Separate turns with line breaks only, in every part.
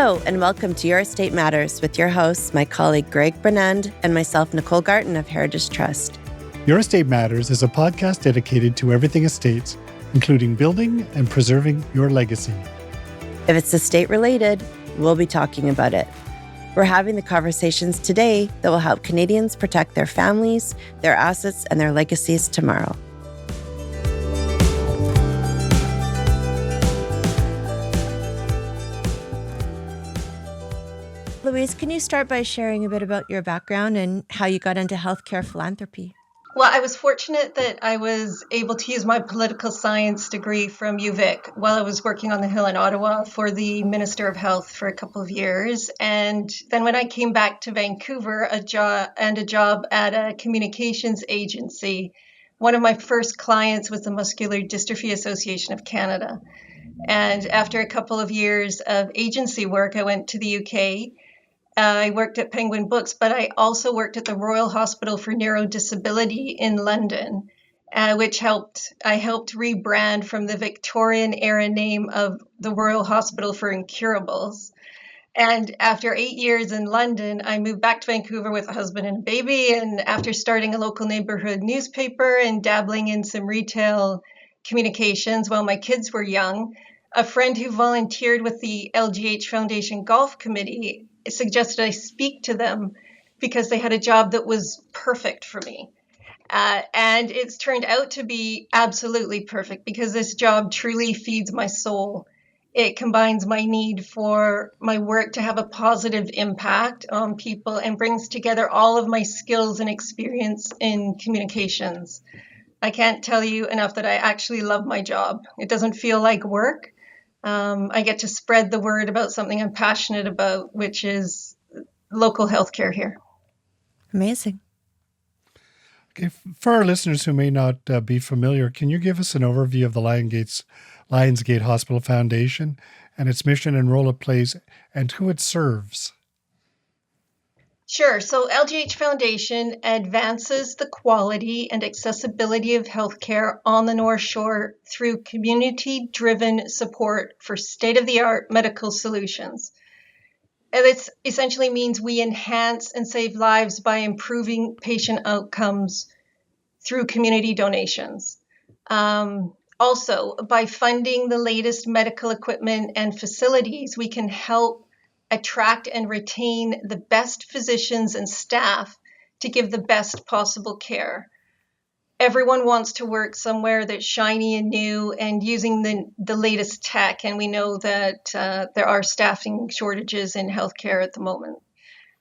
Hello, and welcome to Your Estate Matters with your hosts, my colleague Greg Brenand and myself, Nicole Garten of Heritage Trust.
Your Estate Matters is a podcast dedicated to everything estates, including building and preserving your legacy.
If it's estate related, we'll be talking about it. We're having the conversations today that will help Canadians protect their families, their assets, and their legacies tomorrow. Louise, can you start by sharing a bit about your background and how you got into healthcare philanthropy?
Well, I was fortunate that I was able to use my political science degree from UVic while I was working on the Hill in Ottawa for the Minister of Health for a couple of years. And then when I came back to Vancouver, a job at a communications agency, one of my first clients was the Muscular Dystrophy Association of Canada. And after a couple of years of agency work, I went to the UK. I worked at Penguin Books, but I also worked at the Royal Hospital for Neurodisability in London, which I helped rebrand from the Victorian era name of the Royal Hospital for Incurables. And after 8 years in London, I moved back to Vancouver with a husband and a baby. And after starting a local neighborhood newspaper and dabbling in some retail communications while my kids were young, a friend who volunteered with the LGH Foundation Golf Committee suggested I speak to them because they had a job that was perfect for me. And it's turned out to be absolutely perfect because this job truly feeds my soul. It combines my need for my work to have a positive impact on people and brings together all of my skills and experience in communications. I can't tell you enough that I actually love my job. It doesn't feel like work. I get to spread the word about something I'm passionate about, which is local healthcare here.
Amazing.
Okay, for our listeners who may not be familiar, can you give us an overview of the Lionsgate Hospital Foundation and its mission and role it plays and who it serves?
Sure. So LGH Foundation advances the quality and accessibility of healthcare on the North Shore through community-driven support for state-of-the-art medical solutions. And this essentially means we enhance and save lives by improving patient outcomes through community donations. Also, by funding the latest medical equipment and facilities, we can help attract and retain the best physicians and staff to give the best possible care. Everyone wants to work somewhere that's shiny and new and using the latest tech, and we know that there are staffing shortages in healthcare at the moment.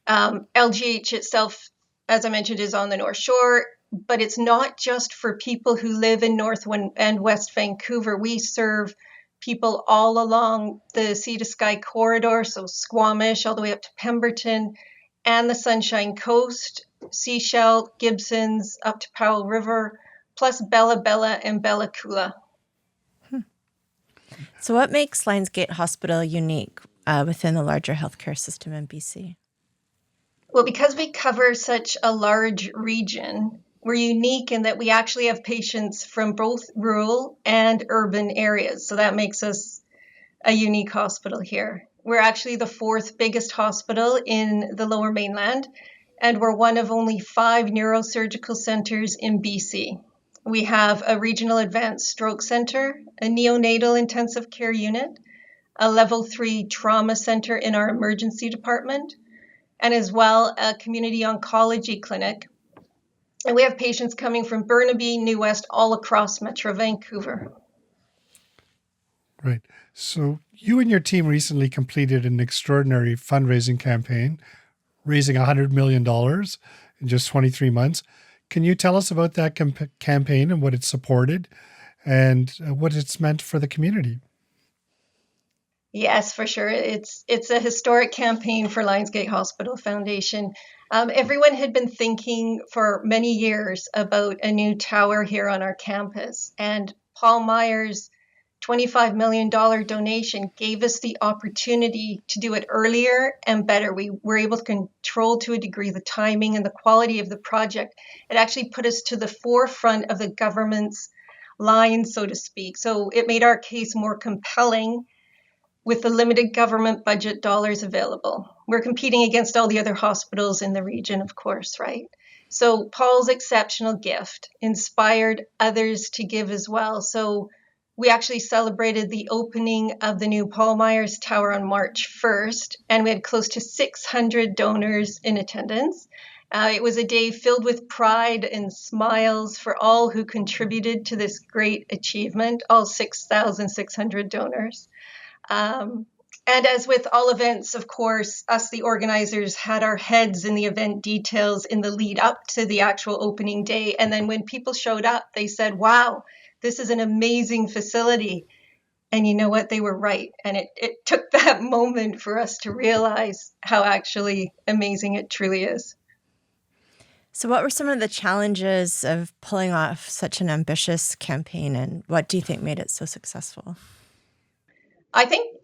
LGH itself, as I mentioned, is on the North Shore, but it's not just for people who live in North and West Vancouver. We serve people all along the Sea to Sky corridor, so Squamish all the way up to Pemberton and the Sunshine Coast, Sechelt, Gibsons, up to Powell River, plus Bella Bella and Bella Coola.
So what makes Lionsgate Hospital unique within the larger healthcare system in BC?
Well, because we cover such a large region, we're unique in that we actually have patients from both rural and urban areas. So that makes us a unique hospital here. We're actually the fourth biggest hospital in the Lower Mainland, and we're one of only 5 neurosurgical centers in BC. We have a regional advanced stroke center, a neonatal intensive care unit, a level 3 trauma center in our emergency department, and as well a community oncology clinic. And we have patients coming from Burnaby, New West, all across Metro Vancouver.
Right. So you and your team recently completed an extraordinary fundraising campaign, raising $100 million in just 23 months. Can you tell us about that campaign and what it supported and what it's meant for the community?
Yes, for sure. It's a historic campaign for Lionsgate Hospital Foundation. Everyone had been thinking for many years about a new tower here on our campus, and Paul Meyer's $25 million donation gave us the opportunity to do it earlier and better. We were able to control to a degree the timing and the quality of the project. It actually put us to the forefront of the government's line, so to speak. So it made our case more compelling with the limited government budget dollars available. We're competing against all the other hospitals in the region, of course, right? So Paul's exceptional gift inspired others to give as well. So we actually celebrated the opening of the new Paul Myers Tower on March 1st, and we had close to 600 donors in attendance. It was a day filled with pride and smiles for all who contributed to this great achievement, all 6,600 donors. And as with all events, of course, us, the organizers, had our heads in the event details in the lead up to the actual opening day. And then when people showed up, they said, wow, this is an amazing facility. And you know what? They were right. And it took that moment for us to realize how actually amazing it truly is.
So what were some of the challenges of pulling off such an ambitious campaign, and what do you think made it so successful?
I think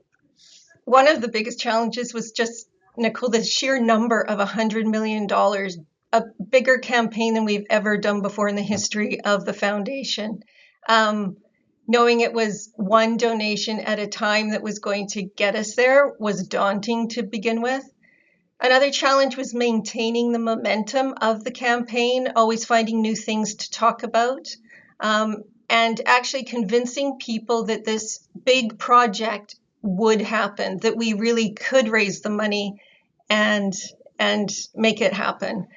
one of the biggest challenges was just, Nicole, the sheer number of $100 million, a bigger campaign than we've ever done before in the history of the foundation. Knowing it was one donation at a time that was going to get us there was daunting to begin with. Another challenge was maintaining the momentum of the campaign, always finding new things to talk about, and actually convincing people that this big project would happen, that we really could raise the money and make it happen.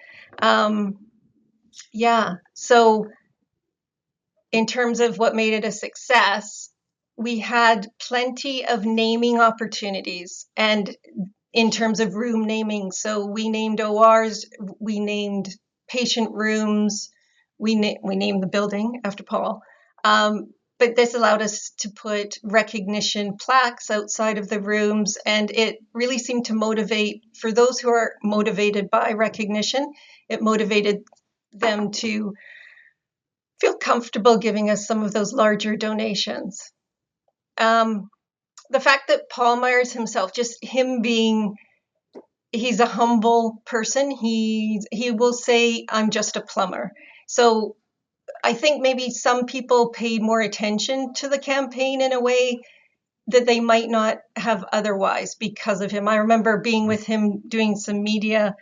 So in terms of what made it a success, we had plenty of naming opportunities, and in terms of room naming, so we named ORs, we named patient rooms, we named the building after Paul. But this allowed us to put recognition plaques outside of the rooms, and it really seemed to motivate, for those who are motivated by recognition, it motivated them to feel comfortable giving us some of those larger donations. The fact that Paul Myers himself, just him being, he's a humble person. He will say, I'm just a plumber. So I think maybe some people paid more attention to the campaign in a way that they might not have otherwise because of him. I remember being with him doing some media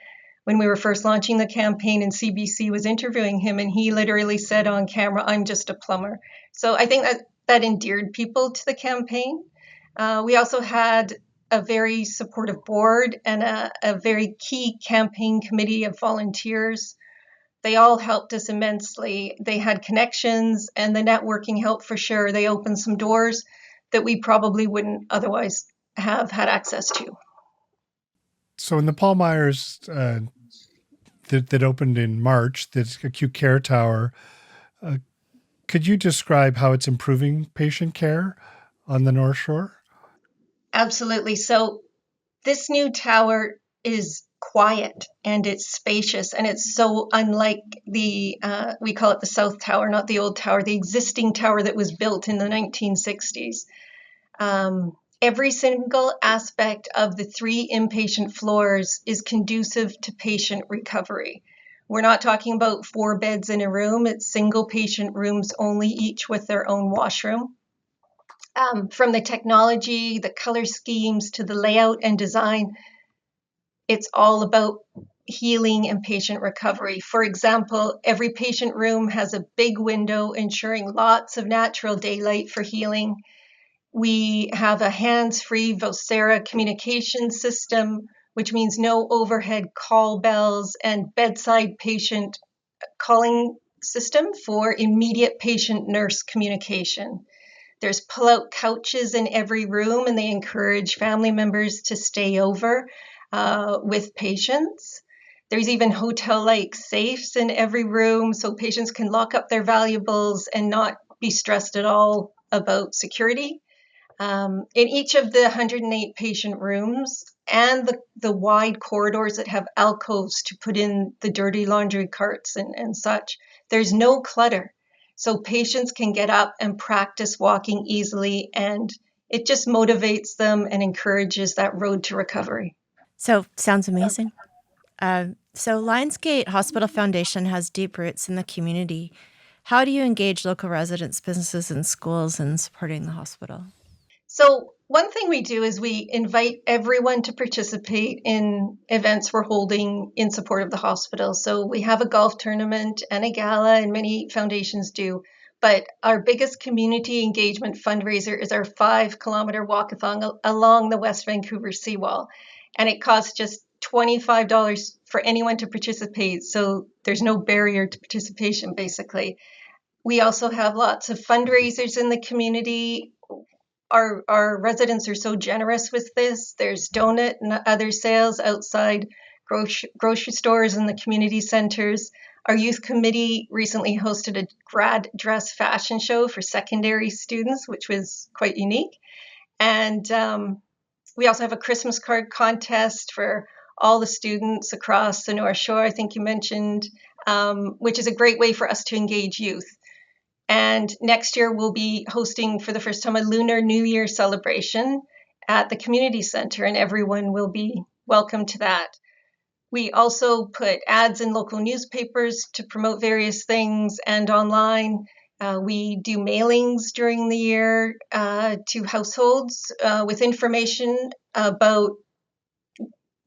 when we were first launching the campaign, and CBC was interviewing him, and he literally said on camera, I'm just a plumber. So I think that endeared people to the campaign. We also had a very supportive board and a very key campaign committee of volunteers. They all helped us immensely. They had connections, and the networking helped for sure. They opened some doors that we probably wouldn't otherwise have had access to.
So in the Paul Myers that opened in March, the acute care tower, could you describe how it's improving patient care on the North Shore?
Absolutely. So this new tower is quiet and it's spacious, and it's so unlike the, we call it the South Tower, not the old tower, the existing tower that was built in the 1960s. Every single aspect of the 3 inpatient floors is conducive to patient recovery. We're not talking about 4 beds in a room. It's single patient rooms only, each with their own washroom. From the technology, the color schemes, to the layout and design, it's all about healing and patient recovery. For example, every patient room has a big window ensuring lots of natural daylight for healing. We have a hands-free Vocera communication system, which means no overhead call bells, and bedside patient calling system for immediate patient-nurse communication. There's pull-out couches in every room, and they encourage family members to stay over with patients. There's even hotel-like safes in every room, so patients can lock up their valuables and not be stressed at all about security. In each of the 108 patient rooms and the wide corridors that have alcoves to put in the dirty laundry carts and such, there's no clutter. So patients can get up and practice walking easily, and it just motivates them and encourages that road to recovery.
So sounds amazing. So Lionsgate Hospital Foundation has deep roots in the community. How do you engage local residents, businesses, and schools in supporting the hospital?
So one thing we do is we invite everyone to participate in events we're holding in support of the hospital. So we have a golf tournament and a gala, and many foundations do. But our biggest community engagement fundraiser is our 5-kilometer walkathon along the West Vancouver seawall. And it costs just $25 for anyone to participate. So there's no barrier to participation, basically. We also have lots of fundraisers in the community. Our residents are so generous with this. There's donut and other sales outside grocery stores and the community centers. Our youth committee recently hosted a grad dress fashion show for secondary students, which was quite unique. And we also have a Christmas card contest for all the students across the North Shore, I think you mentioned, which is a great way for us to engage youth. And next year, we'll be hosting for the first time a Lunar New Year celebration at the community center, and everyone will be welcome to that. We also put ads in local newspapers to promote various things and online. We do mailings during the year to households with information about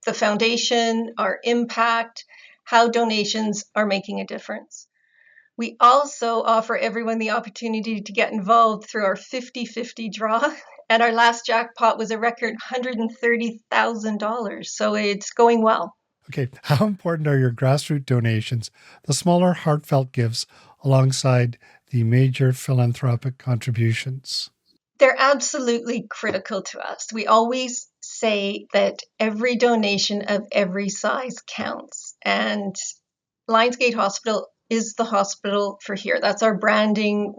the foundation, our impact, how donations are making a difference. We also offer everyone the opportunity to get involved through our 50-50 draw. And our last jackpot was a record $130,000. So it's going well.
Okay, how important are your grassroots donations, the smaller heartfelt gifts, alongside the major philanthropic contributions?
They're absolutely critical to us. We always say that every donation of every size counts. And Lionsgate Hospital is the hospital for here. That's our branding.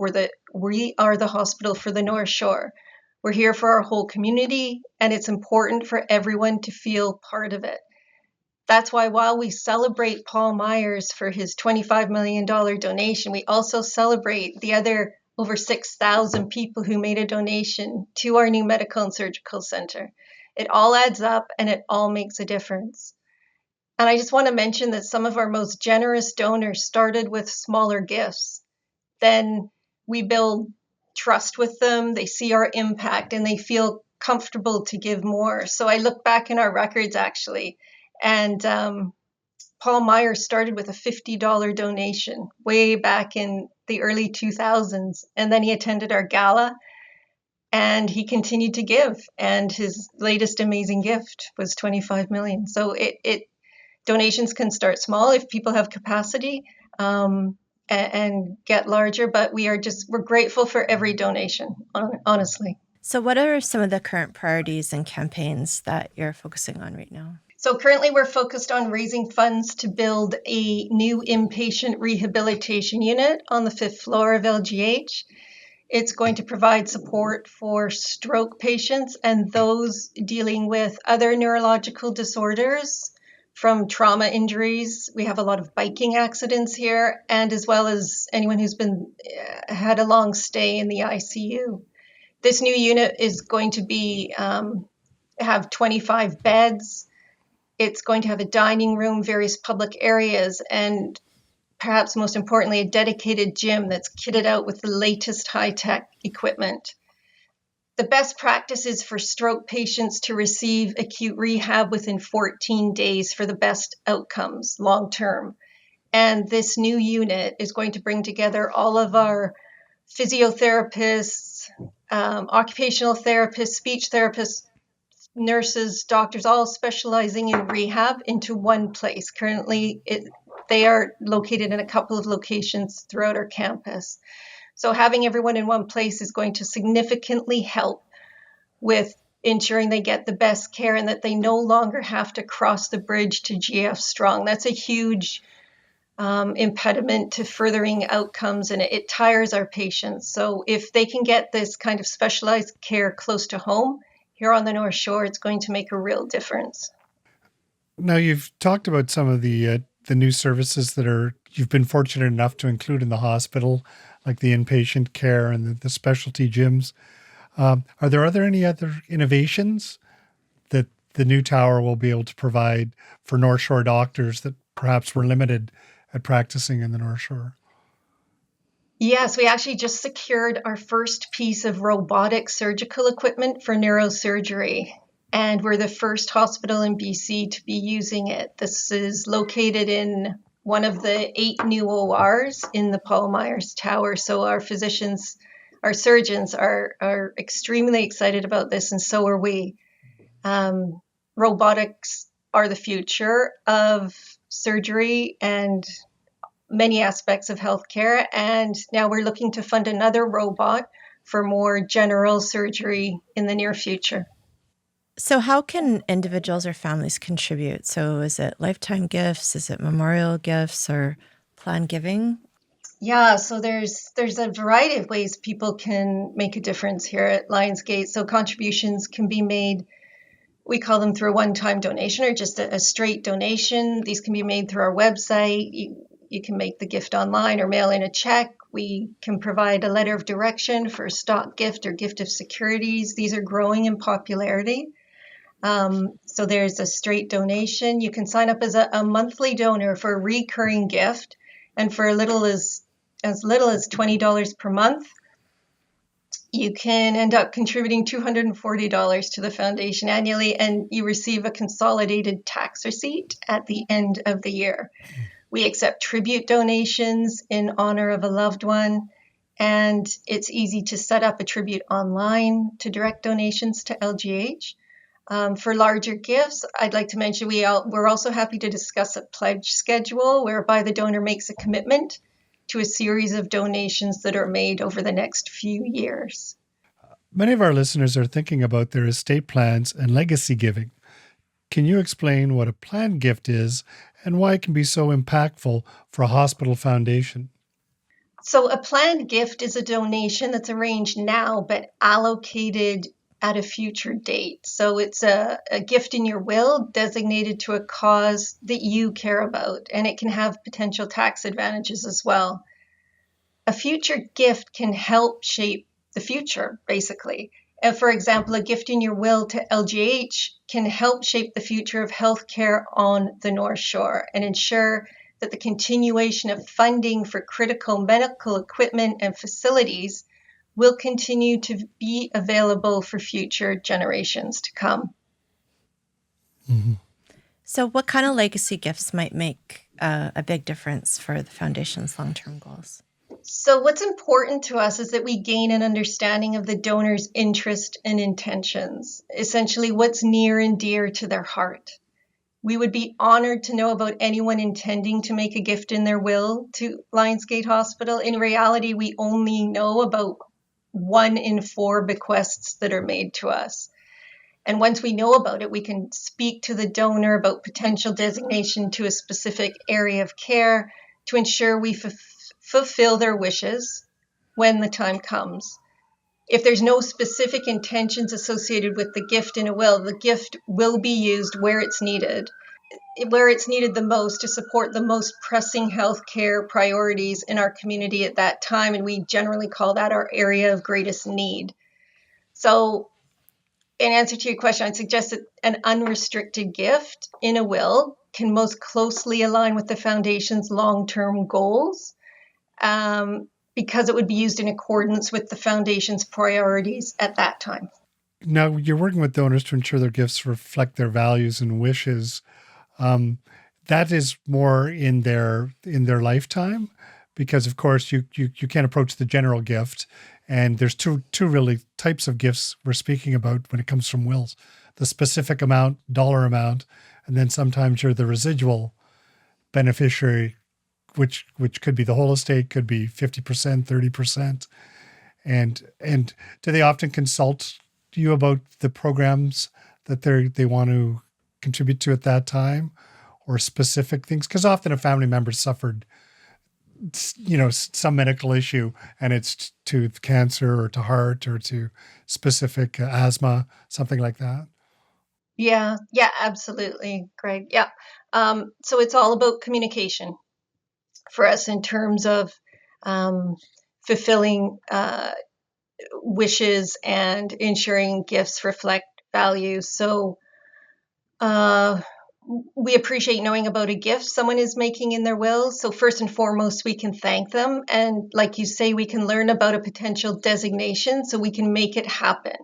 We are the hospital for the North Shore. We're here for our whole community, and it's important for everyone to feel part of it. That's why while we celebrate Paul Myers for his $25 million donation, we also celebrate the other over 6,000 people who made a donation to our new medical and surgical center. It all adds up, and it all makes a difference. And I just want to mention that some of our most generous donors started with smaller gifts. Then we build trust with them, they see our impact, and they feel comfortable to give more. So I look back in our records, actually, and Paul Myers started with a $50 donation way back in the early 2000s. And then he attended our gala, and he continued to give. And his latest amazing gift was $25 million. So donations can start small if people have capacity and get larger, but we're grateful for every donation, honestly.
So what are some of the current priorities and campaigns that you're focusing on right now?
So currently we're focused on raising funds to build a new inpatient rehabilitation unit on the 5th floor of LGH. It's going to provide support for stroke patients and those dealing with other neurological disorders, from trauma injuries. We have a lot of biking accidents here, and as well as anyone who's had a long stay in the ICU. This new unit is going to have 25 beds. It's going to have a dining room, various public areas, and perhaps most importantly, a dedicated gym that's kitted out with the latest high-tech equipment. The best practice is for stroke patients to receive acute rehab within 14 days for the best outcomes long term. And this new unit is going to bring together all of our physiotherapists, occupational therapists, speech therapists, nurses, doctors, all specializing in rehab into one place. Currently, they are located in a couple of locations throughout our campus. So having everyone in one place is going to significantly help with ensuring they get the best care and that they no longer have to cross the bridge to GF Strong. That's a huge impediment to furthering outcomes, and it tires our patients. So if they can get this kind of specialized care close to home, here on the North Shore, it's going to make a real difference.
Now, you've talked about some of the new services that you've been fortunate enough to include in the hospital, like the inpatient care and the specialty gyms. Are there any other innovations that the new tower will be able to provide for North Shore doctors that perhaps were limited at practicing in the North Shore?
Yes, we actually just secured our first piece of robotic surgical equipment for neurosurgery, and we're the first hospital in BC to be using it. This is located in one of the 8 new ORs in the Paul Myers Tower. So our physicians, our surgeons are extremely excited about this, and so are we. Robotics are the future of surgery and many aspects of healthcare. And now we're looking to fund another robot for more general surgery in the near future.
So, how can individuals or families contribute? So, is it lifetime gifts? Is it memorial gifts or plan giving?
Yeah, so there's a variety of ways people can make a difference here at Lionsgate. So contributions can be made, we call them through a one-time donation or just a straight donation. These can be made through our website. You can make the gift online or mail in a check. We can provide a letter of direction for a stock gift or gift of securities. These are growing in popularity. So there's a straight donation. You can sign up as a monthly donor for a recurring gift, and for as little as $20 per month, you can end up contributing $240 to the foundation annually, and you receive a consolidated tax receipt at the end of the year. We accept tribute donations in honor of a loved one, and it's easy to set up a tribute online to direct donations to LGH. For larger gifts, I'd like to mention we're also happy to discuss a pledge schedule whereby the donor makes a commitment to a series of donations that are made over the next few years.
Many of our listeners are thinking about their estate plans and legacy giving. Can you explain what a planned gift is and why it can be so impactful for a hospital foundation?
So, a planned gift is a donation that's arranged now but allocated at a future date. So, it's a gift in your will designated to a cause that you care about, and it can have potential tax advantages as well. A future gift can help shape the future, basically. For example, a gift in your will to LGH can help shape the future of healthcare on the North Shore and ensure that the continuation of funding for critical medical equipment and facilities will continue to be available for future generations to come.
Mm-hmm.
So, what kind of legacy gifts might make a big difference for the foundation's long-term goals?
So what's important to us is that we gain an understanding of the donor's interest and intentions, essentially what's near and dear to their heart. We would be honored to know about anyone intending to make a gift in their will to Lionsgate Hospital. In reality, we only know about 1 in 4 bequests that are made to us. And once we know about it, we can speak to the donor about potential designation to a specific area of care to ensure we fulfill their wishes when the time comes. If there's no specific intentions associated with the gift in a will, the gift will be used where it's needed the most to support the most pressing healthcare priorities in our community at that time. And we generally call that our area of greatest need. So in answer to your question, I'd suggest that an unrestricted gift in a will can most closely align with the foundation's long-term goals, because it would be used in accordance with the foundation's priorities at that time.
Now, you're working with donors to ensure their gifts reflect their values and wishes. That is more in their lifetime, because of course you can't approach the general gift. And there's two really types of gifts we're speaking about when it comes from wills: the specific amount, dollar amount, and then sometimes you're the residual beneficiary, which could be the whole estate, could be 50%, 30%. And do they often consult you about the programs that they want to contribute to at that time, or specific things? Because often a family member suffered, some medical issue, and it's to cancer or to heart or to specific asthma, something like that.
Yeah, absolutely, Greg. Yeah. So it's all about communication for us in terms of fulfilling wishes and ensuring gifts reflect values. So we appreciate knowing about a gift someone is making in their will. So first and foremost, we can thank them. And like you say, we can learn about a potential designation so we can make it happen.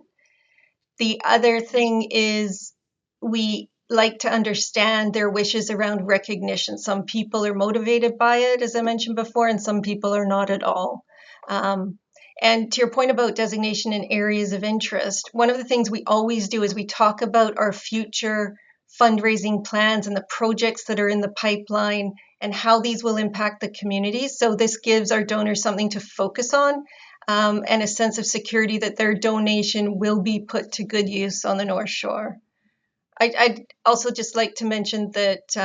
The other thing is we like to understand their wishes around recognition. Some people are motivated by it, as I mentioned before, and some people are not at all. And to your point about designation in areas of interest, one of the things we always do is we talk about our future fundraising plans and the projects that are in the pipeline and how these will impact the community. So this gives our donors something to focus on, and a sense of security that their donation will be put to good use on the North Shore. I'd also just like to mention that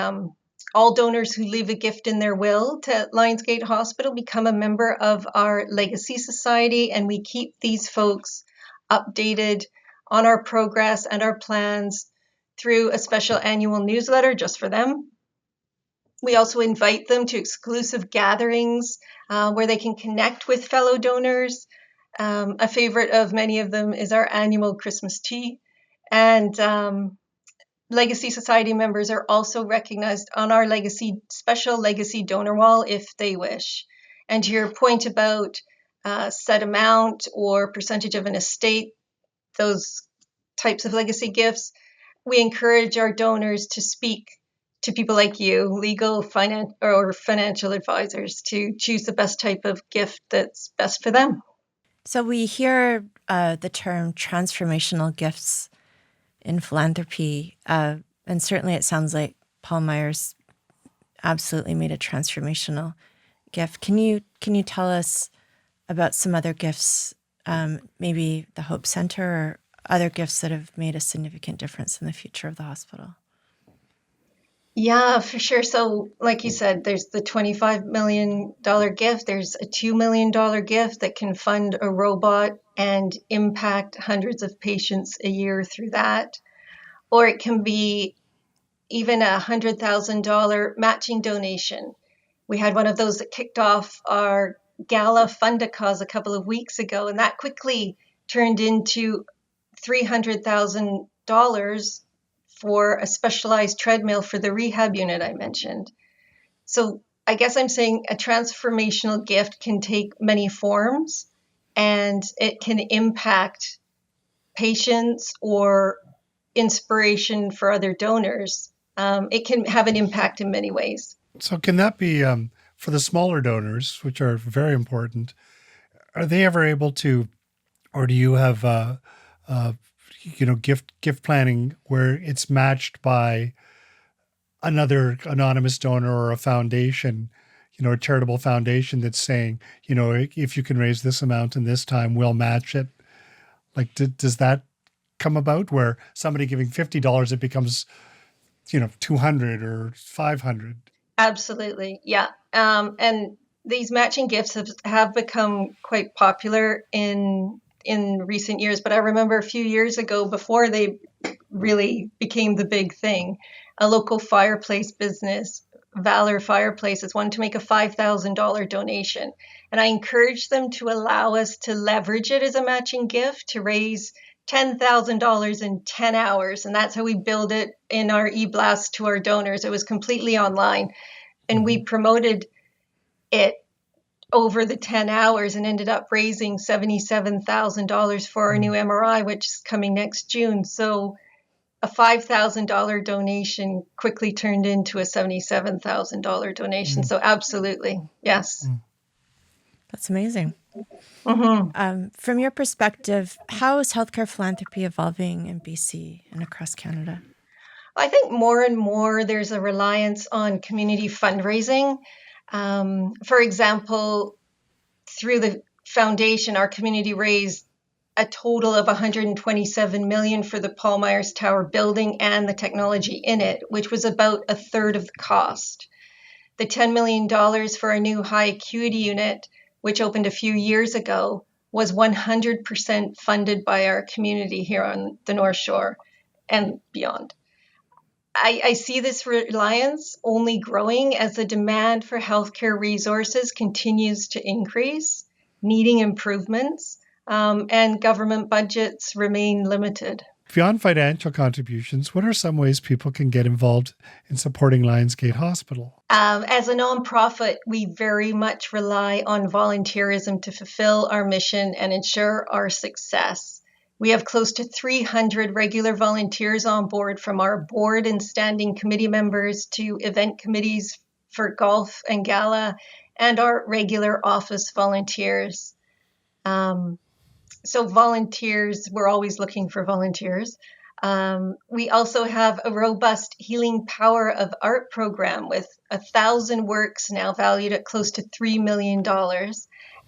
all donors who leave a gift in their will to Lionsgate Hospital become a member of our Legacy Society, and we keep these folks updated on our progress and our plans through a special annual newsletter just for them. We also invite them to exclusive gatherings where they can connect with fellow donors. A favorite of many of them is our annual Christmas tea. And Legacy Society members are also recognized on our special Legacy donor wall if they wish. And to your point about set amount or percentage of an estate, those types of legacy gifts, we encourage our donors to speak to people like you, legal, or financial advisors, to choose the best type of gift that's best for them.
So we hear the term transformational gifts in philanthropy, and certainly it sounds like Paul Myers absolutely made a transformational gift. Can you tell us about some other gifts, maybe the Hope Center or other gifts that have made a significant difference in the future of the hospital?
Yeah, for sure. So like you said, there's the $25 million gift. There's a $2 million gift that can fund a robot and impact hundreds of patients a year through that. Or it can be even a $100,000 matching donation. We had one of those that kicked off our Gala Fund a Cause a couple of weeks ago, and that quickly turned into $300,000 for a specialized treadmill for the rehab unit I mentioned. So I guess I'm saying a transformational gift can take many forms, and it can impact patients or inspiration for other donors. It can have an impact in many ways.
So can that be for the smaller donors, which are very important? Are they ever able to, or do you have gift planning where it's matched by another anonymous donor or a foundation, a charitable foundation that's saying, if you can raise this amount in this time, we'll match it? Like, does that come about where somebody giving $50, it becomes, 200 or 500?
Absolutely. Yeah. And these matching gifts have become quite popular in recent years. But I remember a few years ago, before they really became the big thing, a local fireplace business, Valor Fireplaces, wanted to make a $5,000 donation. And I encouraged them to allow us to leverage it as a matching gift to raise $10,000 in 10 hours. And that's how we build it in our e-blast to our donors. It was completely online. And we promoted it over the 10 hours and ended up raising $77,000 for our new MRI, which is coming next June. So a $5,000 donation quickly turned into a $77,000 donation. So absolutely, yes.
That's amazing.
Mm-hmm.
From your perspective, how is healthcare philanthropy evolving in BC and across Canada?
I think more and more there's a reliance on community fundraising. For example, through the foundation, our community raised a total of $127 million for the Paul Myers Tower building and the technology in it, which was about a third of the cost. The $10 million for our new high acuity unit, which opened a few years ago, was 100% funded by our community here on the North Shore and beyond. I see this reliance only growing as the demand for healthcare resources continues to increase, needing improvements, and government budgets remain limited.
Beyond financial contributions, what are some ways people can get involved in supporting Lionsgate Hospital?
As a nonprofit, we very much rely on volunteerism to fulfill our mission and ensure our success. We have close to 300 regular volunteers on board, from our board and standing committee members to event committees for golf and gala, and our regular office volunteers. So volunteers, we're always looking for volunteers. We also have a robust Healing Power of Art program with 1,000 works now valued at close to $3 million.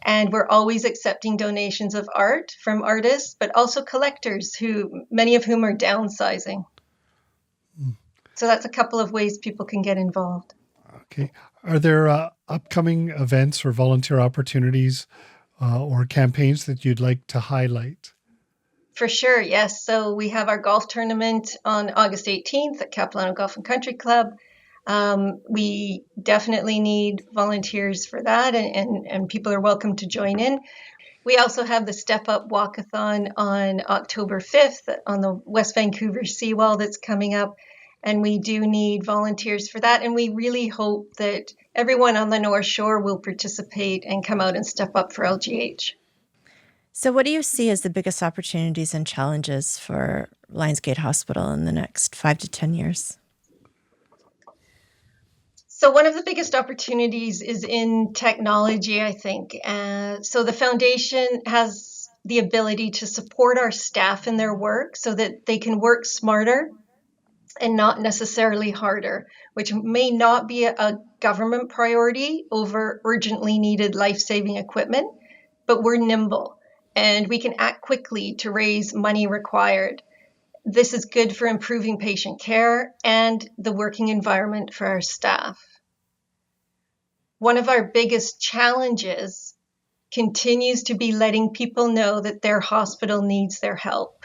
And we're always accepting donations of art from artists, but also collectors, who many of whom are downsizing. So that's a couple of ways people can get involved.
Okay. Are there upcoming events or volunteer opportunities or campaigns that you'd like to highlight?
For sure, yes. So we have our golf tournament on August 18th at Capilano Golf and Country Club. We definitely need volunteers for that, and people are welcome to join in. We also have the Step Up Walkathon on October 5th on the West Vancouver seawall that's coming up, and we do need volunteers for that. And we really hope that everyone on the North Shore will participate and come out and step up for LGH.
So what do you see as the biggest opportunities and challenges for Lionsgate Hospital in the next 5 to 10 years?
So one of the biggest opportunities is in technology, I think. So the foundation has the ability to support our staff in their work so that they can work smarter and not necessarily harder, which may not be a government priority over urgently needed life-saving equipment, but we're nimble and we can act quickly to raise money required. This is good for improving patient care and the working environment for our staff. One of our biggest challenges continues to be letting people know that their hospital needs their help.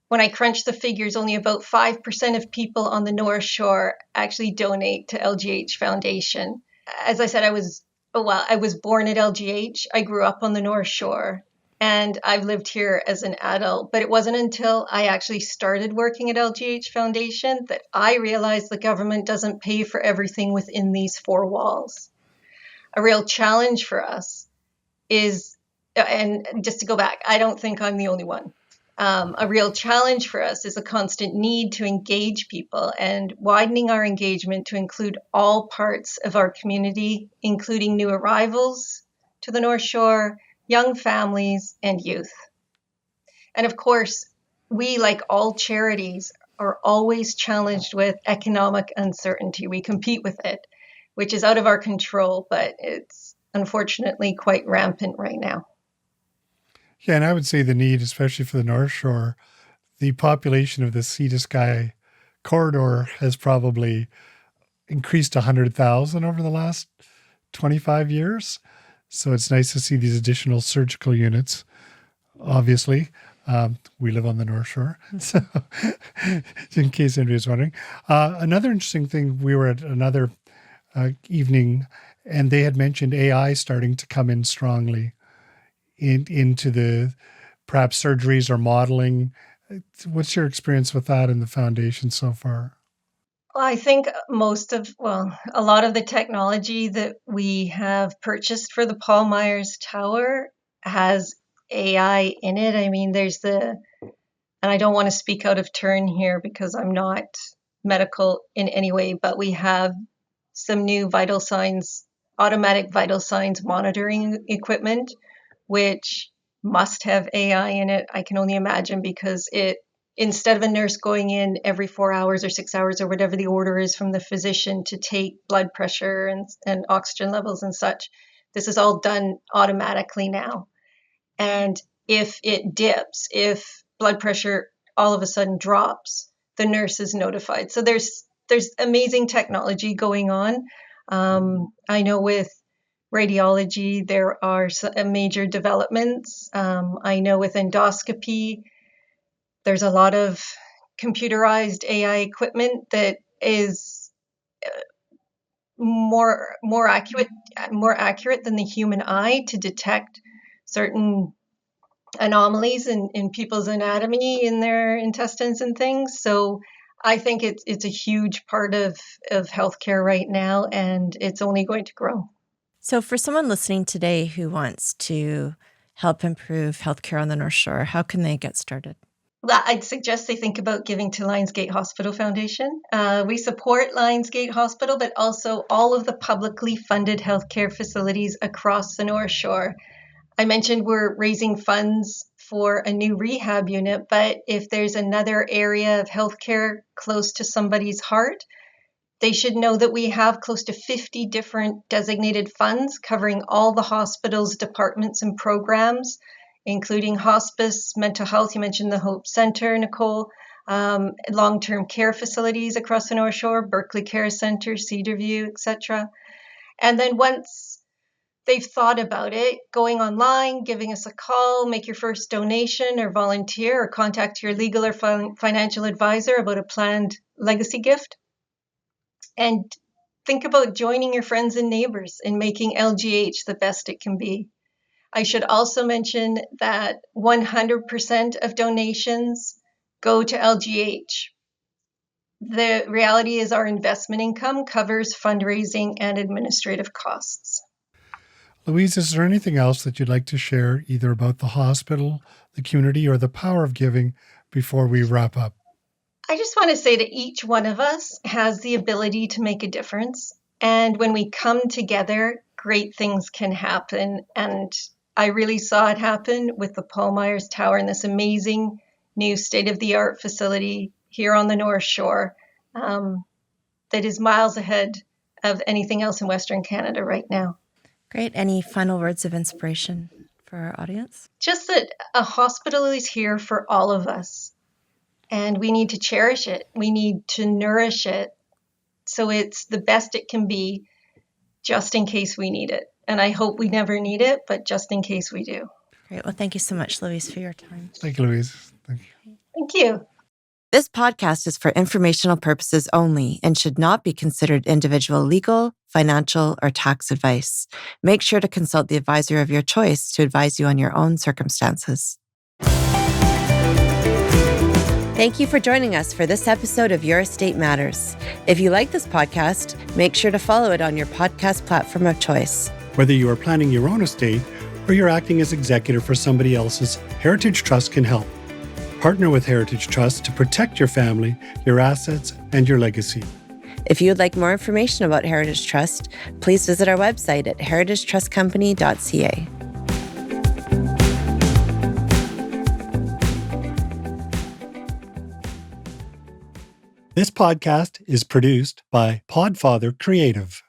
When I crunch the figures, only about 5% of people on the North Shore actually donate to LGH Foundation. As I said, I was born at LGH. I grew up on the North Shore, and I've lived here as an adult. But it wasn't until I actually started working at LGH Foundation that I realized the government doesn't pay for everything within these four walls. A real challenge for us is, and just to go back, I don't think I'm the only one. A real challenge for us is a constant need to engage people and widening our engagement to include all parts of our community, including new arrivals to the North Shore, young families, and youth. And of course, we, like all charities, are always challenged with economic uncertainty. We compete with it, which is out of our control, but it's unfortunately quite rampant right now.
Yeah, and I would say the need, especially for the North Shore, the population of the sea to sky corridor has probably increased 100,000 over the last 25 years. So it's nice to see these additional surgical units. Obviously, we live on the North Shore, so in case anybody's wondering. Another interesting thing, we were at another evening, and they had mentioned AI starting to come in strongly into the perhaps surgeries or modeling. What's your experience with that in the foundation so far?
Well, I think a lot of the technology that we have purchased for the Paul Myers Tower has AI in it. I mean, and I don't want to speak out of turn here because I'm not medical in any way, but we have some new automatic vital signs monitoring equipment, which must have AI in it. I can only imagine, because instead of a nurse going in every 4 hours or 6 hours or whatever the order is from the physician to take blood pressure and oxygen levels and such, this is all done automatically now. And if it dips, if blood pressure all of a sudden drops, the nurse is notified. So there's amazing technology going on. I know with radiology, there are major developments. I know with endoscopy, there's a lot of computerized AI equipment that is more accurate than the human eye to detect certain anomalies in people's anatomy, in their intestines and things. So I think it's a huge part of healthcare right now, and it's only going to grow.
So for someone listening today who wants to help improve healthcare on the North Shore, how can they get started?
Well, I'd suggest they think about giving to Lionsgate Hospital Foundation. We support Lionsgate Hospital, but also all of the publicly funded healthcare facilities across the North Shore. I mentioned we're raising funds for a new rehab unit, but if there's another area of healthcare close to somebody's heart, they should know that we have close to 50 different designated funds covering all the hospital's departments and programs, including hospice, mental health. You mentioned the Hope Center, Nicole, long-term care facilities across the North Shore, Berkeley Care Center, Cedarview, etc. And then once they've thought about it, going online, giving us a call, make your first donation or volunteer, or contact your legal or financial advisor about a planned legacy gift. And think about joining your friends and neighbors in making LGH the best it can be. I should also mention that 100% of donations go to LGH. The reality is our investment income covers fundraising and administrative costs.
Louise, is there anything else that you'd like to share, either about the hospital, the community, or the power of giving before we wrap up?
I just want to say that each one of us has the ability to make a difference. And when we come together, great things can happen. And I really saw it happen with the Paul Myers Tower and this amazing new state-of-the-art facility here on the North Shore that is miles ahead of anything else in Western Canada right now.
Great. Any final words of inspiration for our audience?
Just that a hospital is here for all of us. And we need to cherish it. We need to nourish it so it's the best it can be, just in case we need it. And I hope we never need it, but just in case we do.
Great. Well, thank you so much, Louise, for your time.
Thank you, Louise. Thank you.
Thank you.
This podcast is for informational purposes only and should not be considered individual legal, financial, or tax advice. Make sure to consult the advisor of your choice to advise you on your own circumstances. Thank you for joining us for this episode of Your Estate Matters. If you like this podcast, make sure to follow it on your podcast platform of choice.
Whether you are planning your own estate or you're acting as executor for somebody else's, Heritage Trust can help. Partner with Heritage Trust to protect your family, your assets, and your legacy.
If you would like more information about Heritage Trust, please visit our website at heritagetrustcompany.ca.
This podcast is produced by Podfather Creative.